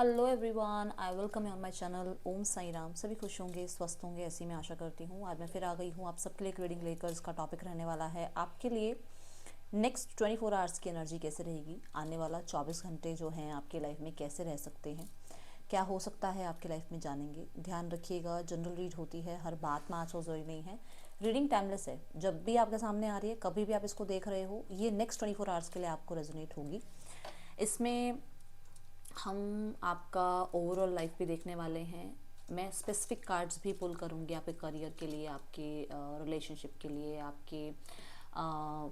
Hello everyone, I welcome you on my channel. Om Sai Ram. सभी खुश होंगे, स्वस्थ होंगे, ऐसी मैं आशा करती हूँ। आज मैं फिर आ गई हूँ आप सबके लिए एक रीडिंग लेकर। इसका टॉपिक रहने वाला है आपके लिए नेक्स्ट 24 आवर्स की एनर्जी कैसे रहेगी। आने वाला 24 घंटे जो हैं आपकी लाइफ में कैसे रह सकते हैं, क्या हो सकता है आपकी लाइफ में, जानेंगे। ध्यान रखिएगा, जनरल रीड होती है, हर बात मैच हो जरूरी नहीं है। रीडिंग टाइमलेस है, जब भी आपके सामने आ रही है, कभी भी आप इसको देख रहे हो, ये नेक्स्ट 24 आवर्स के लिए आपको रेजोनेट होगी। इसमें हम आपका ओवरऑल लाइफ भी देखने वाले हैं। मैं स्पेसिफिक कार्ड्स भी पुल करूँगी आपके करियर के लिए, आपके रिलेशनशिप के लिए, आपके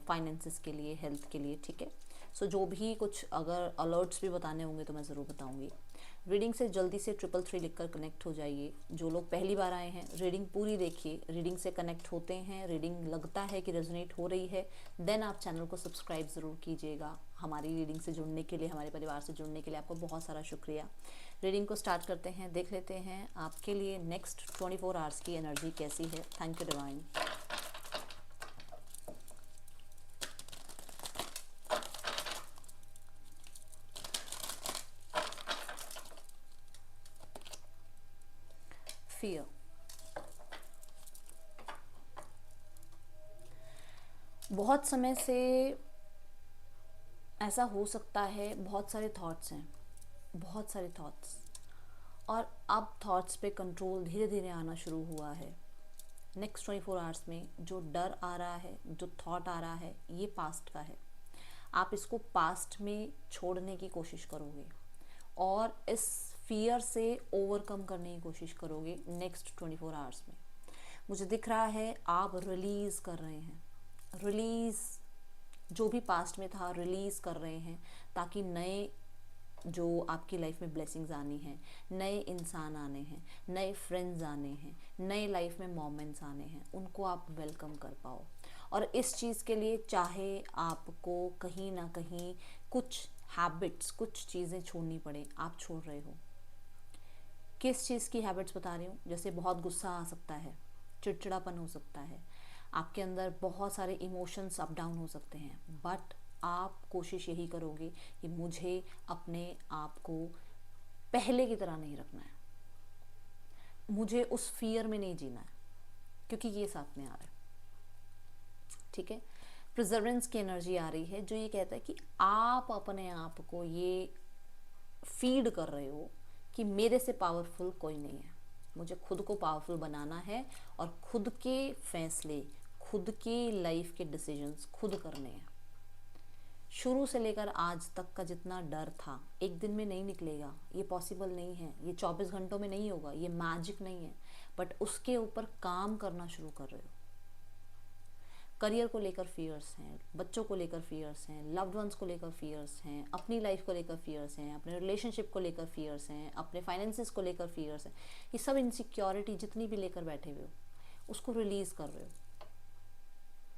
फाइनेंसिस के लिए, हेल्थ के लिए, ठीक है। सो जो भी कुछ अगर अलर्ट्स भी बताने होंगे तो मैं ज़रूर बताऊँगी। रीडिंग से जल्दी से 333 लिखकर कनेक्ट हो जाइए। जो लोग पहली बार आए हैं, रीडिंग पूरी देखिए। रीडिंग से कनेक्ट होते हैं, रीडिंग लगता है कि रेजोनेट हो रही है, देन आप चैनल को सब्सक्राइब ज़रूर कीजिएगा। हमारी रीडिंग से जुड़ने के लिए, हमारे परिवार से जुड़ने के लिए आपको बहुत सारा शुक्रिया। रीडिंग को स्टार्ट करते हैं, देख लेते हैं आपके लिए नेक्स्ट 24 आवर्स की एनर्जी कैसी है। Thank you divine. फियर। बहुत समय से ऐसा हो सकता है, बहुत सारे थॉट्स हैं, बहुत सारे थॉट्स, और अब थॉट्स पे कंट्रोल धीरे धीरे आना शुरू हुआ है। नेक्स्ट 24 आवर्स में जो डर आ रहा है, जो थॉट आ रहा है, ये पास्ट का है। आप इसको पास्ट में छोड़ने की कोशिश करोगे और इस फियर से ओवरकम करने की कोशिश करोगे नेक्स्ट 24 आवर्स में। मुझे दिख रहा है आप रिलीज़ कर रहे हैं, रिलीज़ जो भी पास्ट में था रिलीज़ कर रहे हैं, ताकि नए जो आपकी लाइफ में ब्लेसिंग्स आनी हैं, नए इंसान आने हैं, नए फ्रेंड्स आने हैं, नए लाइफ में मोमेंट्स आने हैं, उनको आप वेलकम कर पाओ। और इस चीज़ के लिए चाहे आपको कहीं ना कहीं कुछ हैबिट्स, कुछ चीज़ें छोड़नी पड़े, आप छोड़ रहे हो। किस चीज़ की हैबिट्स बता रही हूँ? जैसे बहुत गुस्सा आ सकता है, चिड़चिड़ापन हो सकता है, आपके अंदर बहुत सारे इमोशंस अप डाउन हो सकते हैं, बट आप कोशिश यही करोगे कि मुझे अपने आप को पहले की तरह नहीं रखना है, मुझे उस फियर में नहीं जीना है, क्योंकि ये साथ में आ रहा है, ठीक है। प्रिजर्वेंस की एनर्जी आ रही है, जो ये कहता है कि आप अपने आप को ये फीड कर रहे हो कि मेरे से पावरफुल कोई नहीं है, मुझे खुद को पावरफुल बनाना है और खुद के फैसले, खुद की लाइफ के डिसीजंस खुद करने हैं। शुरू से लेकर आज तक का जितना डर था, एक दिन में नहीं निकलेगा, ये पॉसिबल नहीं है, ये 24 घंटों में नहीं होगा, ये मैजिक नहीं है, बट उसके ऊपर काम करना शुरू कर रहे हो। करियर को लेकर फियर्स हैं, बच्चों को लेकर फियर्स हैं, लव्ड वंस को लेकर फियर्स हैं, अपनी लाइफ को लेकर फियर्स हैं, अपने रिलेशनशिप को लेकर फियर्स हैं, अपने फाइनेंसिस को लेकर फियर्स हैं। ये सब इनसिक्योरिटी जितनी भी लेकर बैठे हुए हो, उसको रिलीज कर रहे हो,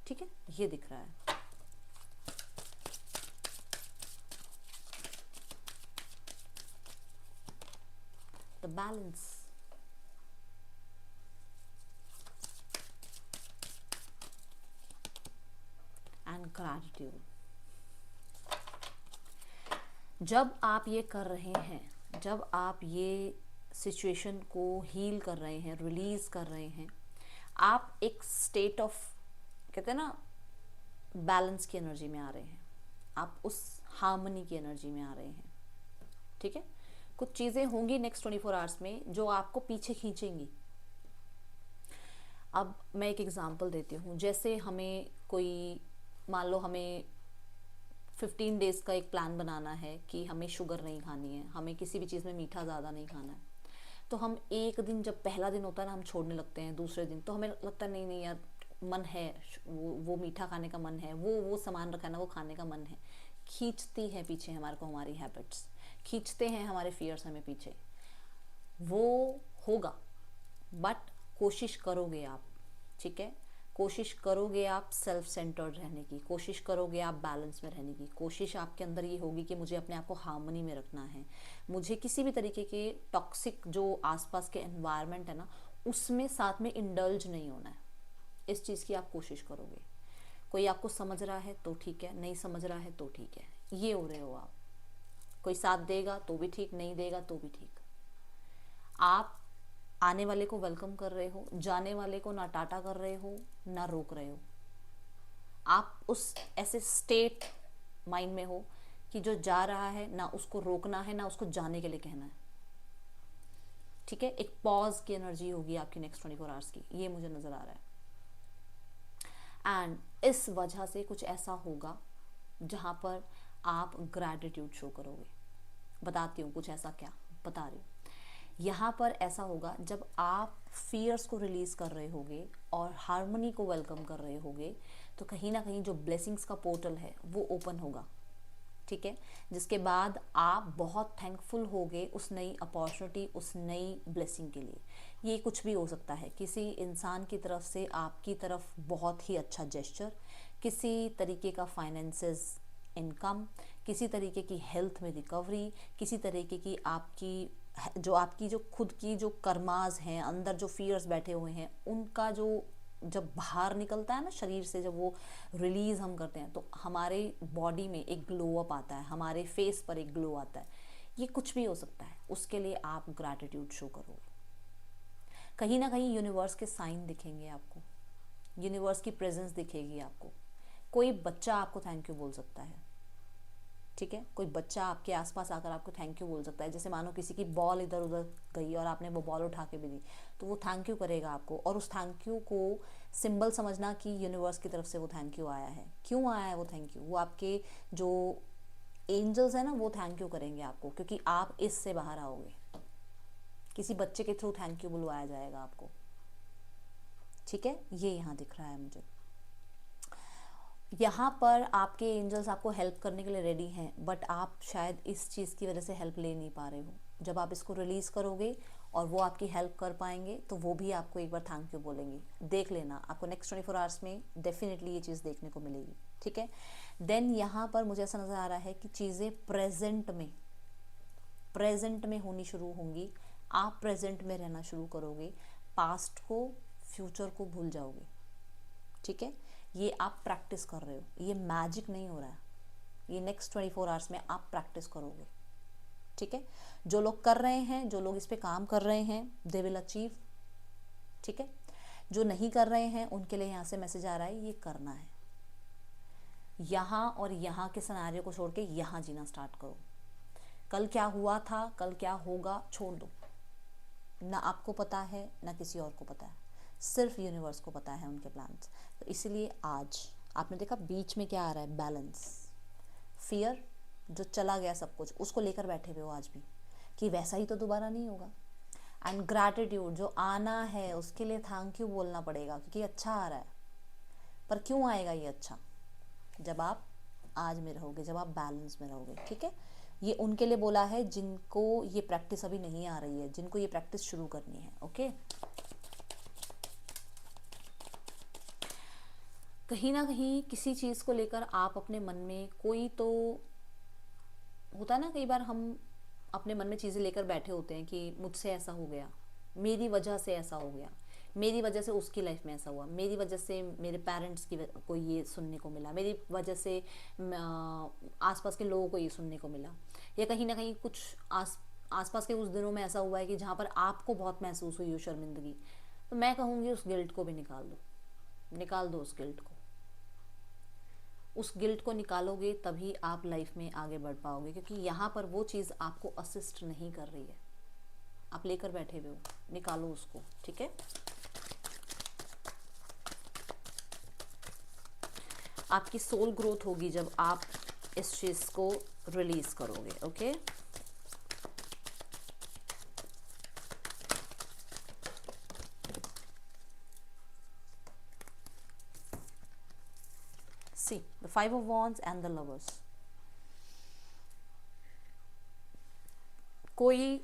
ठीक है। ये दिख रहा है। The balance. And gratitude. जब आप ये कर रहे हैं, जब आप ये सिचुएशन को हील कर रहे हैं, रिलीज कर रहे हैं, आप एक स्टेट ऑफ, कहते हैं ना, बैलेंस की एनर्जी में आ रहे हैं, आप उस हार्मनी की एनर्जी में आ रहे हैं, ठीक है। कुछ चीज़ें होंगी नेक्स्ट 24 आवर्स में जो आपको पीछे खींचेंगी। अब मैं एक एग्जांपल देती हूँ। जैसे हमें कोई, मान लो हमें 15 डेज़ का एक प्लान बनाना है कि हमें शुगर नहीं खानी है, हमें किसी भी चीज़ में मीठा ज़्यादा नहीं खाना है। तो हम एक दिन, जब पहला दिन होता है ना, हम छोड़ने लगते हैं। दूसरे दिन तो हमें लगता है नहीं नहीं यार, मन है, वो मीठा खाने का मन है, वो सामान रखा है ना, वो खाने का मन है। खींचती है पीछे हमारे को हमारी हैबिट्स, खींचते हैं हमारे फियर्स हमें पीछे। वो होगा, बट कोशिश करोगे आप, ठीक है। कोशिश करोगे आप सेल्फ सेंटर्ड रहने की, कोशिश करोगे आप बैलेंस में रहने की, कोशिश आपके अंदर ये होगी कि मुझे अपने आप को हार्मनी में रखना है, मुझे किसी भी तरीके के टॉक्सिक जो आसपास के एनवायरनमेंट है ना, उसमें साथ में इंडल्ज नहीं होना है। इस चीज़ की आप कोशिश करोगे। कोई आपको समझ रहा है तो ठीक है, नहीं समझ रहा है तो ठीक है, ये हो रहे हो आप। कोई साथ देगा तो भी ठीक, नहीं देगा तो भी ठीक। आप आने वाले को वेलकम कर रहे हो, जाने वाले को ना टाटा कर रहे हो ना रोक रहे हो। आप उस ऐसे स्टेट माइंड में हो कि जो जा रहा है ना उसको रोकना है ना उसको जाने के लिए कहना है। ठीक है, एक पॉज की एनर्जी होगी आपकी नेक्स्ट 24 आवर्स की, ये मुझे नजर आ रहा है। एंड इस वजह से कुछ ऐसा होगा जहां पर आप ग्रैटिट्यूड शो करोगे। बताती हूँ कुछ ऐसा क्या बता रही हूँ। यहाँ पर ऐसा होगा जब आप फियर्स को रिलीज कर रहे होगे और हार्मनी को वेलकम कर रहे होगे, तो कहीं ना कहीं जो ब्लेसिंग्स का पोर्टल है वो ओपन होगा। ठीक है, जिसके बाद आप बहुत थैंकफुल होगे उस नई अपॉर्चुनिटी, उस नई ब्लेसिंग के लिए। ये कुछ भी हो सकता है, किसी इंसान की तरफ से आपकी तरफ बहुत ही अच्छा जेस्चर, किसी तरीके का फाइनेंसेस इनकम, किसी तरीके की हेल्थ में रिकवरी, किसी तरीके की आपकी जो खुद की जो कर्माज हैं, अंदर जो फियर्स बैठे हुए हैं, उनका जो जब बाहर निकलता है ना शरीर से, जब वो रिलीज हम करते हैं तो हमारे बॉडी में एक ग्लो अप आता है, हमारे फेस पर एक ग्लो आता है। ये कुछ भी हो सकता है, उसके लिए आप ग्रैटिट्यूड शो करोगे। कहीं ना कहीं यूनिवर्स के साइन दिखेंगे आपको, यूनिवर्स की प्रेजेंस दिखेगी आपको। कोई बच्चा आपको थैंक यू बोल सकता है। ठीक है, कोई बच्चा आपके आसपास आकर आपको थैंक यू बोल सकता है। जैसे मानो किसी की बॉल इधर उधर गई और आपने वो बॉल उठा के भी दी, तो वो थैंक यू करेगा आपको। और उस थैंक यू को सिंबल समझना कि यूनिवर्स की तरफ से वो थैंक यू आया है। क्यों आया है वो थैंक यू? वो आपके जो एंजल्स है ना, वो थैंक यू करेंगे आपको, क्योंकि आप इससे बाहर आओगे। किसी बच्चे के थ्रू थैंक यू बुलवाया जाएगा आपको। ठीक है, ये यहाँ दिख रहा है मुझे। यहाँ पर आपके एंजल्स आपको हेल्प करने के लिए रेडी हैं, बट आप शायद इस चीज़ की वजह से हेल्प ले नहीं पा रहे हो। जब आप इसको रिलीज़ करोगे और वो आपकी हेल्प कर पाएंगे, तो वो भी आपको एक बार थैंक यू बोलेंगे। देख लेना, आपको नेक्स्ट 24 आवर्स में डेफिनेटली ये चीज़ देखने को मिलेगी। ठीक है, देन यहाँ पर मुझे ऐसा नज़र आ रहा है कि चीज़ें प्रेजेंट में होनी शुरू होंगी। आप प्रेजेंट में रहना शुरू करोगे, पास्ट को फ्यूचर को भूल जाओगे। ठीक है, ये आप प्रैक्टिस कर रहे हो, ये मैजिक नहीं हो रहा है, ये नेक्स्ट 24 आवर्स में आप प्रैक्टिस करोगे। ठीक है, जो लोग कर रहे हैं, जो लोग इस पे काम कर रहे हैं, दे विल अचीव। ठीक है, जो नहीं कर रहे हैं उनके लिए यहाँ से मैसेज आ रहा है ये करना है। यहाँ और यहाँ के सिनेरियो को छोड़ के यहाँ जीना स्टार्ट करो। कल क्या हुआ था, कल क्या होगा, छोड़ दो। ना आपको पता है ना किसी और को पता है, सिर्फ यूनिवर्स को पता है उनके प्लान्स। तो इसलिए आज आपने देखा बीच में क्या आ रहा है, बैलेंस। फियर जो चला गया सब कुछ, उसको लेकर बैठे हुए हो आज भी कि वैसा ही तो दोबारा नहीं होगा। एंड ग्रैटिट्यूड जो आना है उसके लिए थैंक यू बोलना पड़ेगा, क्योंकि अच्छा आ रहा है। पर क्यों आएगा ये अच्छा? जब आप आज में रहोगे, जब आप बैलेंस में रहोगे। ठीक है, ये उनके लिए बोला है जिनको ये प्रैक्टिस अभी नहीं आ रही है, जिनको ये प्रैक्टिस शुरू करनी है। ओके, कहीं ना कहीं किसी चीज़ को लेकर आप अपने मन में, कोई तो होता है ना, कई बार हम अपने मन में चीज़ें लेकर बैठे होते हैं कि मुझसे ऐसा हो गया, मेरी वजह से ऐसा हो गया, मेरी वजह से उसकी लाइफ में ऐसा हुआ, मेरी वजह से मेरे पेरेंट्स को ये सुनने को मिला, मेरी वजह से आसपास के लोगों को ये सुनने को मिला, या कहीं ना कहीं कुछ आसपास के उस दिनों में ऐसा हुआ है कि जहाँ पर आपको बहुत महसूस हुई हो शर्मिंदगी। तो मैं कहूँगी उस गिल्ट को भी निकाल दो उस गिल्ट को। उस गिल्ट को निकालोगे तभी आप लाइफ में आगे बढ़ पाओगे, क्योंकि यहाँ पर वो चीज़ आपको असिस्ट नहीं कर रही है, आप लेकर बैठे हुए हो। निकालो उसको। ठीक है, आपकी सोल ग्रोथ होगी जब आप इस चीज़ को रिलीज करोगे। Okay, see the 5 of Wands and the lovers. कोई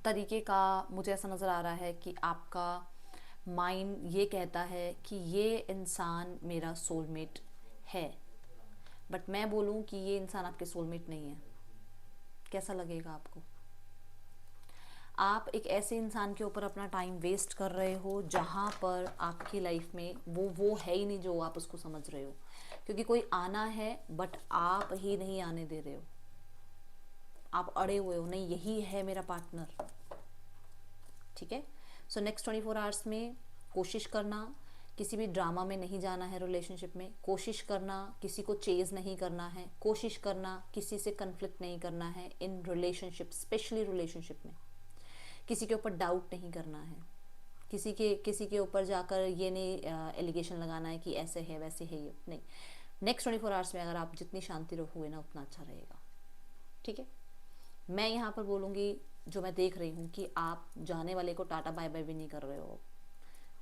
तरीके का मुझे ऐसा नज़र आ रहा है कि आपका माइंड ये कहता है कि ये इंसान मेरा सोलमेट है, बट मैं बोलूँ कि ये इंसान आपके सोलमेट नहीं है। कैसा लगेगा आपको? आप एक ऐसे इंसान के ऊपर अपना टाइम वेस्ट कर रहे हो जहाँ पर आपकी लाइफ में वो है ही नहीं जो आप उसको समझ रहे हो, क्योंकि कोई आना है बट आप ही नहीं आने दे रहे हो। आप अड़े हुए हो, नहीं यही है मेरा पार्टनर, ठीक है। सो नेक्स्ट 24 आवर्स में कोशिश करना किसी भी ड्रामा में नहीं जाना है रिलेशनशिप में, कोशिश करना किसी को चेज नहीं करना है, कोशिश करना किसी से कन्फ्लिक्ट नहीं करना है इन रिलेशनशिप, स्पेशली रिलेशनशिप में किसी के ऊपर डाउट नहीं करना है, किसी के ऊपर जाकर ये नहीं एलिगेशन लगाना है कि ऐसे है वैसे है, ये नहीं। नेक्स्ट 24 आवर्स में अगर आप जितनी शांति रखोगे ना उतना अच्छा रहेगा, ठीक है। मैं यहाँ पर बोलूँगी जो मैं देख रही हूँ कि आप जाने वाले को टाटा बाय बाय भी नहीं कर रहे हो,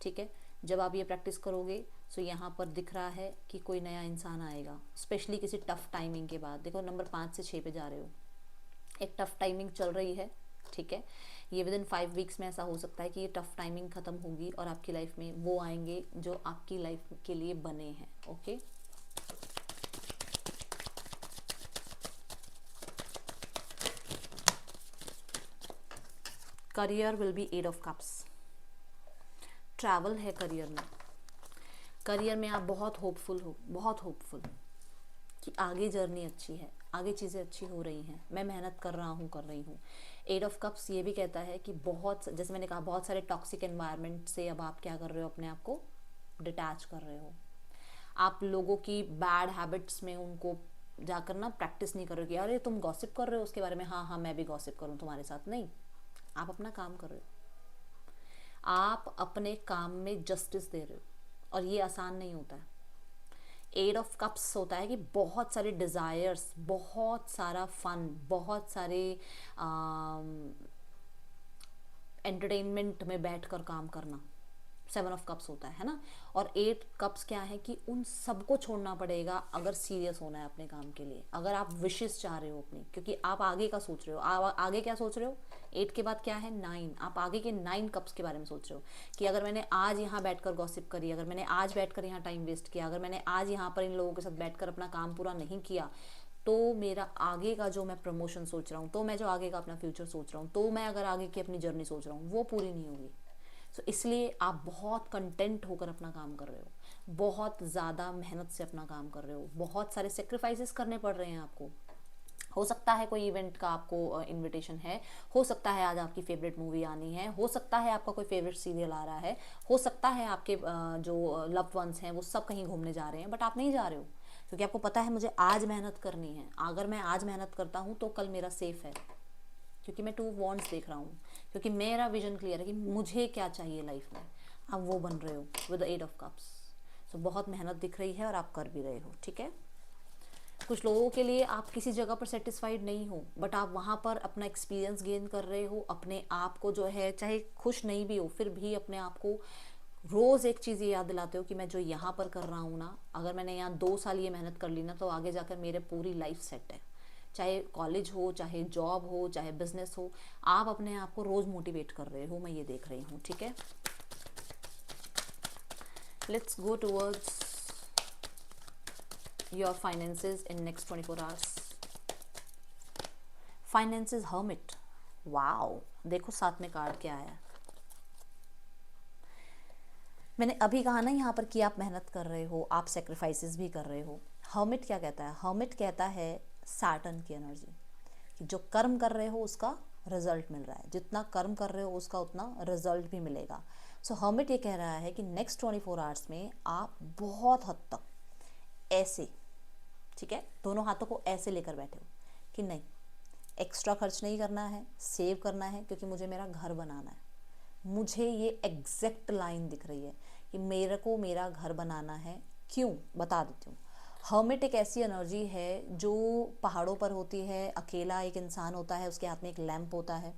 ठीक है। जब आप ये प्रैक्टिस करोगे तो यहाँ पर दिख रहा है कि कोई नया इंसान आएगा, स्पेशली किसी टफ टाइमिंग के बाद। देखो नंबर 5 से 6 पे जा रहे हो, एक टफ टाइमिंग चल रही है, ठीक है। ये विद इन 5 वीक्स में ऐसा हो सकता है कि ये टफ टाइमिंग खत्म होगी और आपकी लाइफ में वो आएंगे जो आपकी लाइफ के लिए बने हैं, okay. Career will be 8 of cups. Travel है करियर में, करियर में आप बहुत होपफुल हो, बहुत होपफुल कि आगे जर्नी अच्छी है, आगे चीज़ें अच्छी हो रही हैं, मैं मेहनत कर रही हूँ। 8 ऑफ कप्स ये भी कहता है कि बहुत, जैसे मैंने कहा, बहुत सारे टॉक्सिक एनवायरनमेंट से अब आप क्या कर रहे हो, अपने आप को डिटैच कर रहे हो। आप लोगों की बैड हैबिट्स में उनको जाकर ना प्रैक्टिस नहीं कर रहे हो कि अरे तुम गॉसिप कर रहे हो उसके बारे में, हाँ हाँ मैं भी गॉसिप करूँ तुम्हारे साथ, नहीं। आप अपना काम कर रहे हो, आप अपने काम में जस्टिस दे रहे हो, और ये आसान नहीं होता है। 8 ऑफ कप्स होता है कि बहुत सारे डिज़ायर्स, बहुत सारा फन, बहुत सारे एंटरटेनमेंट में बैठकर काम करना 7 ऑफ कप्स होता है ना। और 8 कप्स क्या है कि उन सबको छोड़ना पड़ेगा अगर सीरियस होना है अपने काम के लिए, अगर आप विशेष चाह रहे हो अपनी, क्योंकि आप आगे का सोच रहे हो। आगे क्या सोच रहे हो, 8 के बाद क्या है 9, आप आगे के 9 कप्स के बारे में सोच रहे हो कि अगर मैंने आज यहाँ बैठकर गॉसिप करी, अगर मैंने आज बैठकर यहाँ टाइम वेस्ट किया, अगर मैंने आज यहाँ पर इन लोगों के साथ बैठकर अपना काम पूरा नहीं किया, तो मेरा आगे का जो मैं प्रमोशन सोच रहा हूँ, तो मैं जो आगे का अपना फ्यूचर सोच रहा हूँ, तो मैं अगर आगे की अपनी जर्नी सोच रहा हूँ, वो पूरी नहीं होगी। तो इसलिए आप बहुत कंटेंट होकर अपना काम कर रहे हो, बहुत ज़्यादा मेहनत से अपना काम कर रहे हो, बहुत सारे सेक्रीफाइसेस करने पड़ रहे हैं आपको। हो सकता है कोई इवेंट का आपको इनविटेशन है, हो सकता है आज आपकी फेवरेट मूवी आनी है, हो सकता है आपका कोई फेवरेट सीरियल आ रहा है, हो सकता है आपके जो लव्ड वंस हैं वो सब कहीं घूमने जा रहे हैं, बट आप नहीं जा रहे हो क्योंकि आपको पता है मुझे आज मेहनत करनी है। अगर मैं आज मेहनत करता हूँ तो कल मेरा सेफ है, क्योंकि मैं 2 वॉन्ट्स देख रहा हूँ, क्योंकि मेरा विजन क्लियर है कि मुझे क्या चाहिए लाइफ में। आप वो बन रहे हो विद 8 ऑफ कप्स। सो बहुत मेहनत दिख रही है और आप कर भी रहे हो, ठीक है। कुछ लोगों के लिए आप किसी जगह पर सेटिस्फाइड नहीं हो, बट आप वहाँ पर अपना एक्सपीरियंस गेन कर रहे हो, अपने आप को जो है, चाहे खुश नहीं भी हो फिर भी अपने आप को रोज़ एक चीज़ ये याद दिलाते हो कि मैं जो यहाँ पर कर रहा हूँ ना, अगर मैंने यहाँ 2 साल ये मेहनत कर ली ना, तो आगे जाकर मेरे पूरी लाइफ सेट है। चाहे कॉलेज हो, चाहे जॉब हो, चाहे बिजनेस हो, आप अपने आप को रोज़ मोटिवेट कर रहे हो, मैं ये देख रही हूँ, ठीक है। Let's go towards your finances in next 24 hours. Finances hermit, wow, देखो साथ में कार्ड क्या आया। मैंने अभी कहा ना यहाँ पर कि आप मेहनत कर रहे हो, आप सेक्रीफाइसेस भी कर रहे हो। हर्मिट क्या कहता है, हर्मिट कहता है सैटर्न की एनर्जी, कि जो कर्म कर रहे हो उसका रिजल्ट मिल रहा है, जितना कर्म कर रहे हो उसका उतना रिजल्ट भी मिलेगा। सो हर्मिट ये कह रहा है कि नेक्स्ट 24 आवर्स में आप बहुत हद तक ऐसे, ठीक है, दोनों हाथों को ऐसे लेकर बैठे हो कि नहीं, एक्स्ट्रा खर्च नहीं करना है, सेव करना है, क्योंकि मुझे मेरा घर बनाना है। मुझे ये एग्जैक्ट लाइन दिख रही है कि मेरे को मेरा घर बनाना है। क्यों, बता देती हूँ। हर्मिट एक ऐसी एनर्जी है जो पहाड़ों पर होती है, अकेला एक इंसान होता है, उसके हाथ में एक लैंप होता है।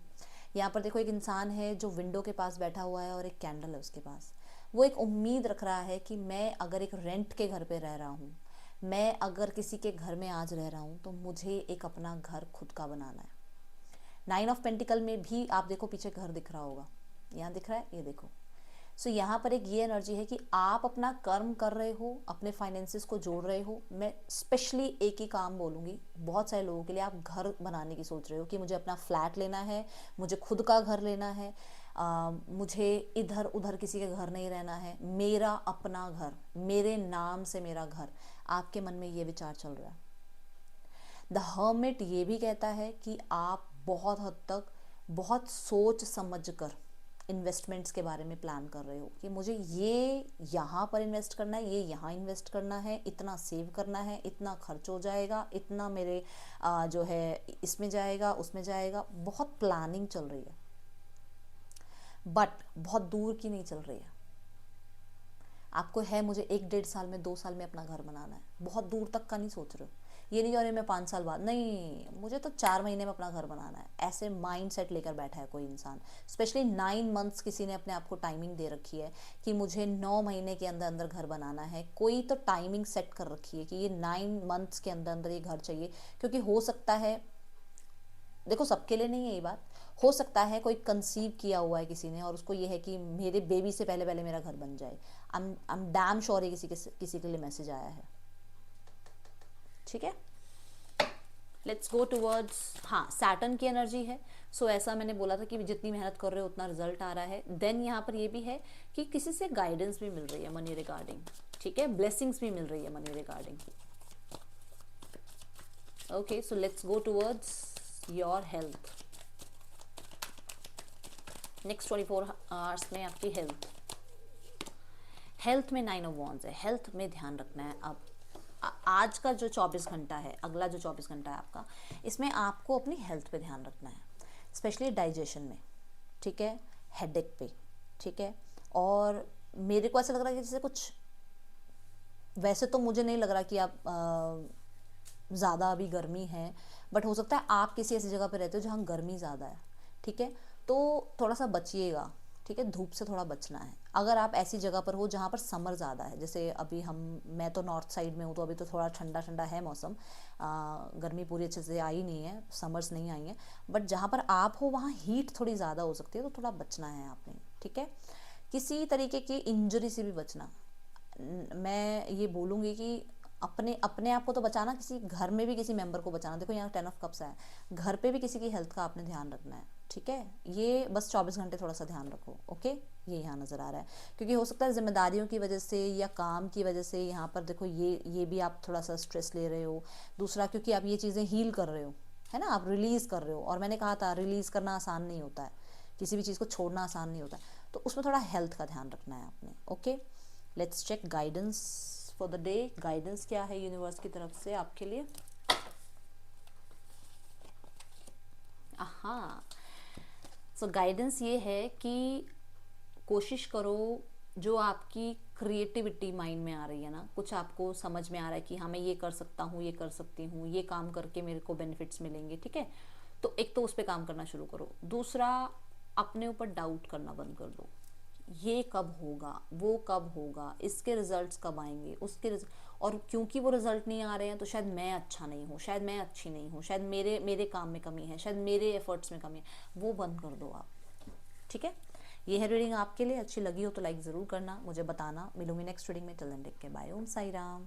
यहाँ पर देखो एक इंसान है जो विंडो के पास बैठा हुआ है और एक कैंडल है उसके पास। वो एक उम्मीद रख रहा है कि मैं अगर एक रेंट के घर पे रह रहा हूँ, मैं अगर किसी के घर में आज रह रहा हूँ, तो मुझे एक अपना घर खुद का बनाना है। 9 ऑफ पेंटिकल में भी आप देखो पीछे घर दिख रहा होगा, यहाँ दिख रहा है, ये देखो। सो यहाँ पर एक ये एनर्जी है कि आप अपना कर्म कर रहे हो, अपने फाइनेंसेस को जोड़ रहे हो। मैं स्पेशली एक ही काम बोलूँगी, बहुत सारे लोगों के लिए आप घर बनाने की सोच रहे हो कि मुझे अपना फ्लैट लेना है, मुझे खुद का घर लेना है, मुझे इधर उधर किसी के घर नहीं रहना है, मेरा अपना घर, मेरे नाम से मेरा घर। आपके मन में ये विचार चल रहा है। द हर्मिट ये भी कहता है कि आप बहुत हद तक बहुत सोच समझ कर इन्वेस्टमेंट्स के बारे में प्लान कर रहे हो कि मुझे ये यहाँ पर इन्वेस्ट करना है, ये यहाँ इन्वेस्ट करना है, इतना सेव करना है, इतना खर्च हो जाएगा, इतना मेरे जो है इसमें जाएगा, उसमें जाएगा। बहुत प्लानिंग चल रही है, बट बहुत दूर की नहीं चल रही है। आपको है मुझे 1-1.5 साल में, 2 साल में अपना घर बनाना है, बहुत दूर तक का नहीं सोच रहे हो। ये नहीं अरे मैं 5 साल बाद, नहीं, मुझे तो 4 महीने में अपना घर बनाना है। ऐसे माइंड सेट लेकर बैठा है कोई इंसान। स्पेशली 9 मंथ्स किसी ने अपने आप को टाइमिंग दे रखी है कि मुझे 9 महीने के अंदर अंदर घर बनाना है। कोई तो टाइमिंग सेट कर रखी है कि ये 9 मंथ्स के अंदर अंदर ये घर चाहिए। क्योंकि हो सकता है, देखो सबके लिए नहीं है ये बात, हो सकता है कोई कंसीव किया हुआ है किसी ने और उसको ये है कि मेरे बेबी से पहले पहले मेरा घर बन जाए। आई एम डैम श्योर ये किसी के लिए मैसेज आया है। ठीक है, लेट्स गो टूवर्ड्स, हाँ सैटर्न की एनर्जी है। सो ऐसा मैंने बोला था कि जितनी मेहनत कर रहे हो उतना रिजल्ट आ रहा है। देन यहाँ पर ये भी है कि किसी से गाइडेंस भी मिल रही है मनी रिगार्डिंग। ठीक है, ब्लेसिंग्स भी मिल रही है money regarding. Okay, so let's go towards your health. Next 24 hours में आपकी हेल्थ में 9 ऑफ वॉन्ड्स है। हेल्थ में ध्यान रखना है। अब आज का जो 24 घंटा है, अगला जो 24 घंटा है आपका, इसमें आपको अपनी हेल्थ पे ध्यान रखना है, स्पेशली डाइजेशन में। ठीक है, हेडेक पे। ठीक है, और मेरे को ऐसा लग रहा है कि जैसे कुछ, वैसे तो मुझे नहीं लग रहा कि आप ज़्यादा अभी गर्मी है, बट हो सकता है आप किसी ऐसी जगह पे रहते हो जहाँ गर्मी ज़्यादा है। ठीक है, तो थोड़ा सा बचिएगा। ठीक है, धूप से थोड़ा बचना है। अगर आप ऐसी जगह पर हो जहाँ पर समर ज़्यादा है, जैसे अभी मैं तो नॉर्थ साइड में हूँ, तो अभी तो थोड़ा ठंडा ठंडा है मौसम, गर्मी पूरी अच्छे से आई नहीं है, समर्स नहीं आई है, बट जहाँ पर आप हो वहाँ हीट थोड़ी ज़्यादा हो सकती है, तो थोड़ा बचना है आपने। ठीक है, किसी तरीके की इंजरी से भी बचना। मैं ये बोलूँगी कि अपने आप को तो बचाना, किसी घर में भी किसी मेंबर को बचाना। देखो यहाँ 10 ऑफ कप्स है, घर पे भी किसी की हेल्थ का आपने ध्यान रखना है। ठीक है, ये बस 24 घंटे थोड़ा सा ध्यान रखो। ओके, ये यहाँ नज़र आ रहा है, क्योंकि हो सकता है जिम्मेदारियों की वजह से या काम की वजह से यहाँ पर देखो ये भी आप थोड़ा सा स्ट्रेस ले रहे हो। दूसरा, क्योंकि आप ये चीज़ें हील कर रहे हो, है ना, आप रिलीज़ कर रहे हो। और मैंने कहा था रिलीज़ करना आसान नहीं होता है, किसी भी चीज़ को छोड़ना आसान नहीं होता है, तो उसमें थोड़ा हेल्थ का ध्यान रखना है आपने। Okay, let's check guidance for the day. Guidance क्या है यूनिवर्स की तरफ से आपके लिए? हाँ, सो गाइडेंस ये है कि कोशिश करो, जो आपकी क्रिएटिविटी माइंड में आ रही है ना, कुछ आपको समझ में आ रहा है कि हाँ मैं ये कर सकता हूँ, ये कर सकती हूँ, ये काम करके मेरे को बेनिफिट्स मिलेंगे। ठीक है, तो एक तो उस पर काम करना शुरू करो। दूसरा, अपने ऊपर डाउट करना बंद कर दो। ये कब होगा, वो कब होगा, इसके रिजल्ट्स कब आएंगे, और क्योंकि वो रिजल्ट नहीं आ रहे हैं तो शायद मैं अच्छा नहीं हूँ, शायद मैं अच्छी नहीं हूँ, शायद मेरे काम में कमी है, शायद मेरे एफर्ट्स में कमी है, वो बंद कर दो आप। ठीक है, ये है रीडिंग आपके लिए। अच्छी लगी हो तो लाइक ज़रूर करना, मुझे बताना। मिलूंगी नेक्स्ट रीडिंग में। Till then take care, bye. Om Sai Ram.